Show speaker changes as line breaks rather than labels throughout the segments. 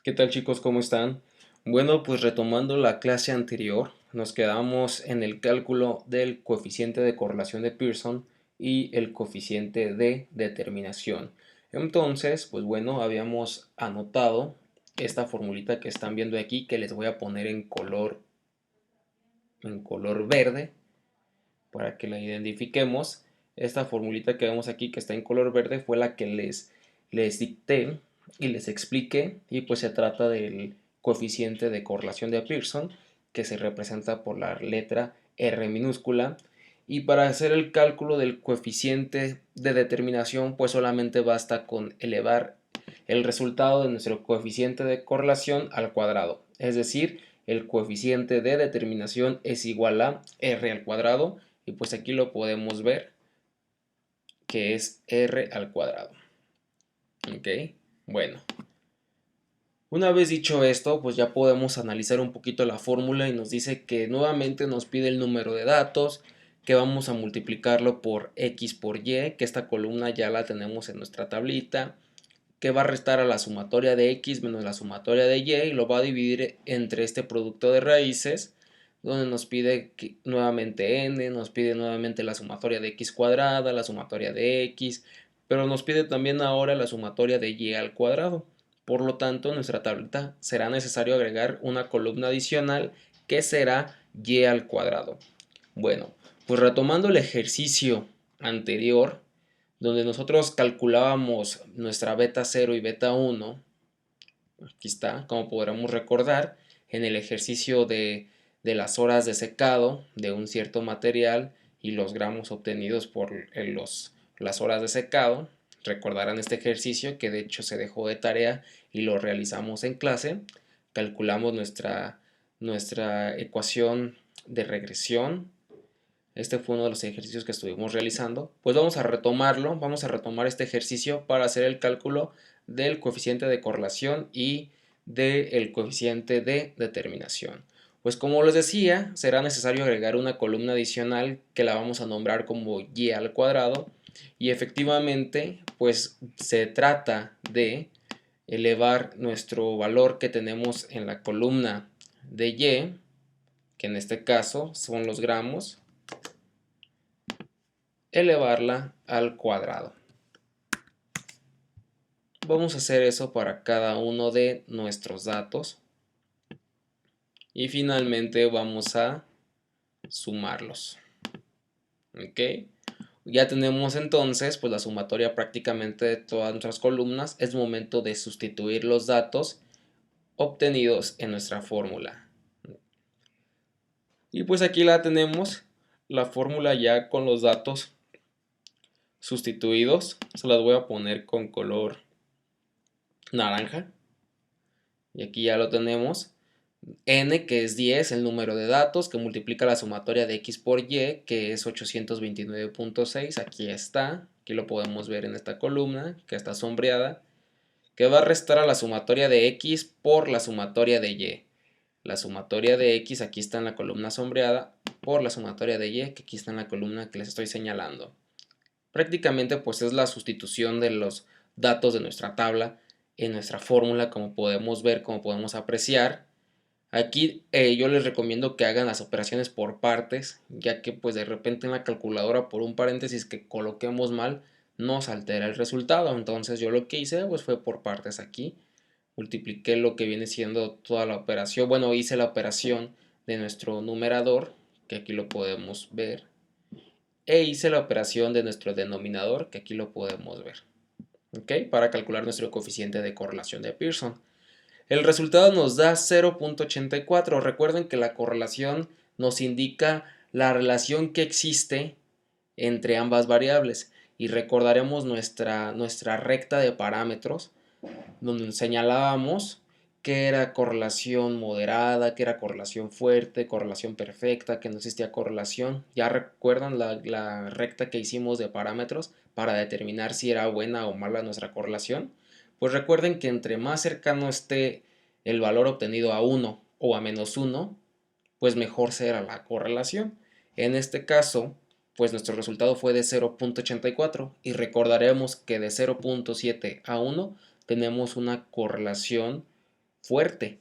¿Qué tal chicos? ¿Cómo están? Bueno, pues retomando la clase anterior, nos quedamos en el cálculo del coeficiente de correlación de Pearson y el coeficiente de determinación. Entonces, pues bueno, habíamos anotado esta formulita que están viendo aquí, que les voy a poner en color verde para que la identifiquemos. Esta formulita que vemos aquí que está en color verde fue la que les dicté y les expliqué, y pues se trata del coeficiente de correlación de Pearson, que se representa por la letra R minúscula. Y para hacer el cálculo del coeficiente de determinación, pues solamente basta con elevar el resultado de nuestro coeficiente de correlación al cuadrado. Es decir, el coeficiente de determinación es igual a R al cuadrado, y pues aquí lo podemos ver que es R al cuadrado. Ok, bueno. Una vez dicho esto, pues ya podemos analizar un poquito la fórmula y nos dice que nuevamente nos pide el número de datos, que vamos a multiplicarlo por X por Y, que esta columna ya la tenemos en nuestra tablita, que va a restar a la sumatoria de X menos la sumatoria de Y y lo va a dividir entre este producto de raíces, donde nos pide nuevamente n, nos pide nuevamente la sumatoria de x cuadrada, la sumatoria de x, pero nos pide también ahora la sumatoria de y al cuadrado. Por lo tanto, en nuestra tablita será necesario agregar una columna adicional que será y al cuadrado. Bueno, pues retomando el ejercicio anterior, donde nosotros calculábamos nuestra beta 0 y beta 1, aquí está, como podremos recordar, en el ejercicio de las horas de secado de un cierto material y los gramos obtenidos por las horas de secado. Recordarán este ejercicio que de hecho se dejó de tarea y lo realizamos en clase. Calculamos nuestra ecuación de regresión. Este fue uno de los ejercicios que estuvimos realizando. Pues vamos a retomarlo, vamos a retomar este ejercicio para hacer el cálculo del coeficiente de correlación y del coeficiente de determinación. Pues como les decía, será necesario agregar una columna adicional que la vamos a nombrar como y al cuadrado, y efectivamente pues se trata de elevar nuestro valor que tenemos en la columna de y, que en este caso son los gramos, elevarla al cuadrado. Vamos a hacer eso para cada uno de nuestros datos y finalmente vamos a sumarlos. ¿Ok? Ya tenemos entonces pues la sumatoria prácticamente de todas nuestras columnas. Es momento de sustituir los datos obtenidos en nuestra fórmula. Y pues aquí la tenemos, la fórmula ya con los datos sustituidos. Se las voy a poner con color naranja. Y aquí ya lo tenemos. N, que es 10, el número de datos, que multiplica la sumatoria de X por Y, que es 829.6. Aquí está. Aquí lo podemos ver en esta columna, que está sombreada, que va a restar a la sumatoria de X por la sumatoria de Y. La sumatoria de X aquí está en la columna sombreada por la sumatoria de Y, que aquí está en la columna que les estoy señalando. Prácticamente pues es la sustitución de los datos de nuestra tabla en nuestra fórmula, como podemos ver, como podemos apreciar. Aquí yo les recomiendo que hagan las operaciones por partes, ya que pues de repente en la calculadora por un paréntesis que coloquemos mal nos altera el resultado. Entonces yo lo que hice pues fue por partes aquí. Multipliqué lo que viene siendo toda la operación. Bueno, hice la operación de nuestro numerador, que aquí lo podemos ver, e hice la operación de nuestro denominador, que aquí lo podemos ver, ¿ok? Para calcular nuestro coeficiente de correlación de Pearson. El resultado nos da 0.84. Recuerden que la correlación nos indica la relación que existe entre ambas variables, y recordaremos nuestra recta de parámetros donde señalábamos que era correlación moderada, que era correlación fuerte, correlación perfecta, que no existía correlación. Ya recuerdan la recta que hicimos de parámetros para determinar si era buena o mala nuestra correlación. Pues recuerden que entre más cercano esté el valor obtenido a 1 o a -1, pues mejor será la correlación. En este caso, pues nuestro resultado fue de 0.84, y recordaremos que de 0.7 a 1 tenemos una correlación fuerte.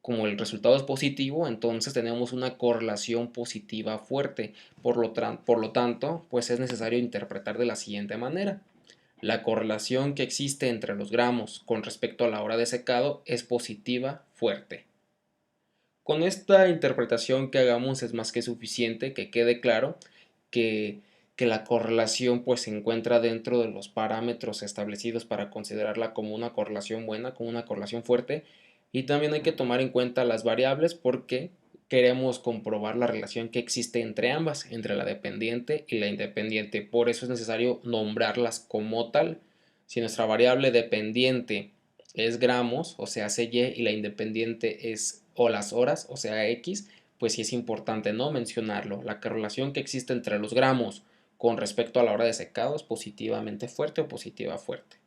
Como el resultado es positivo, entonces tenemos una correlación positiva fuerte. Por lo tanto, pues es necesario interpretar de la siguiente manera. La correlación que existe entre los gramos con respecto a la hora de secado es positiva fuerte. Con esta interpretación que hagamos es más que suficiente que quede claro que, que la correlación pues se encuentra dentro de los parámetros establecidos para considerarla como una correlación buena, como una correlación fuerte, y también hay que tomar en cuenta las variables porque queremos comprobar la relación que existe entre ambas, entre la dependiente y la independiente. Por eso es necesario nombrarlas como tal. Si nuestra variable dependiente es gramos, o sea, CY, y la independiente es o las horas, o sea, X, pues sí es importante no mencionarlo. La correlación que existe entre los gramos con respecto a la hora de secado es positivamente fuerte o positiva fuerte.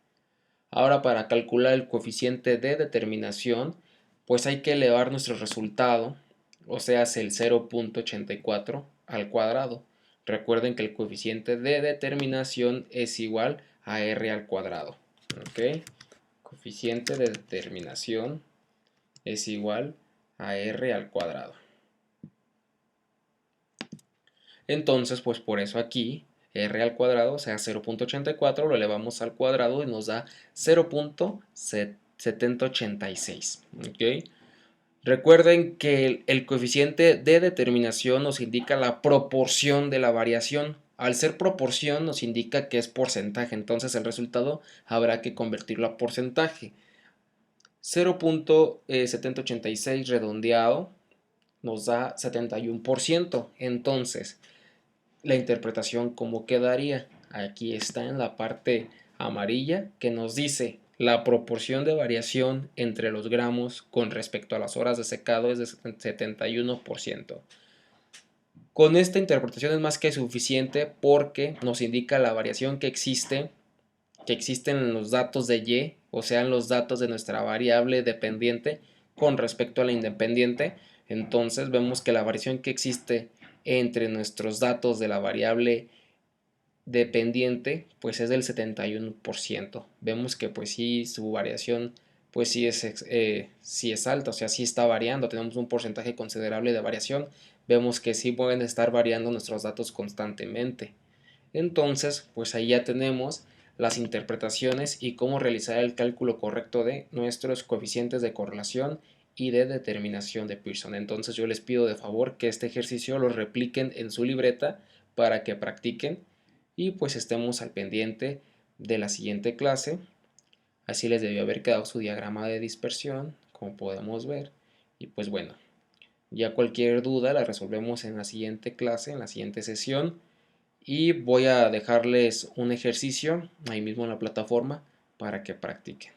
Ahora, para calcular el coeficiente de determinación, pues hay que elevar nuestro resultado, o sea, es el 0.84 al cuadrado. Recuerden que el coeficiente de determinación es igual a r al cuadrado. ¿Ok? Coeficiente de determinación es igual a r al cuadrado. Entonces, pues por eso aquí r al cuadrado, o sea 0.84, lo elevamos al cuadrado y nos da 0.786. ¿Ok? Recuerden que el coeficiente de determinación nos indica la proporción de la variación. Al ser proporción nos indica que es porcentaje, entonces el resultado habrá que convertirlo a porcentaje. 0.786 redondeado nos da 71%. Entonces, la interpretación cómo quedaría. Aquí está en la parte amarilla que nos dice la proporción de variación entre los gramos con respecto a las horas de secado es de 71%. Con esta interpretación es más que suficiente porque nos indica la variación que existe en los datos de Y, o sea, en los datos de nuestra variable dependiente con respecto a la independiente. Entonces vemos que la variación que existe entre nuestros datos de la variable dependiente pues es del 71%. Vemos que pues sí, su variación pues sí es alta, o sea, sí está variando, tenemos un porcentaje considerable de variación. Vemos que sí pueden estar variando nuestros datos constantemente. Entonces, pues ahí ya tenemos las interpretaciones y cómo realizar el cálculo correcto de nuestros coeficientes de correlación y de determinación de Pearson. Entonces yo les pido de favor que este ejercicio lo repliquen en su libreta para que practiquen y pues estemos al pendiente de la siguiente clase. Así les debió haber quedado su diagrama de dispersión, como podemos ver. Y pues bueno, ya cualquier duda la resolvemos en la siguiente clase, en la siguiente sesión. Y voy a dejarles un ejercicio ahí mismo en la plataforma para que practiquen.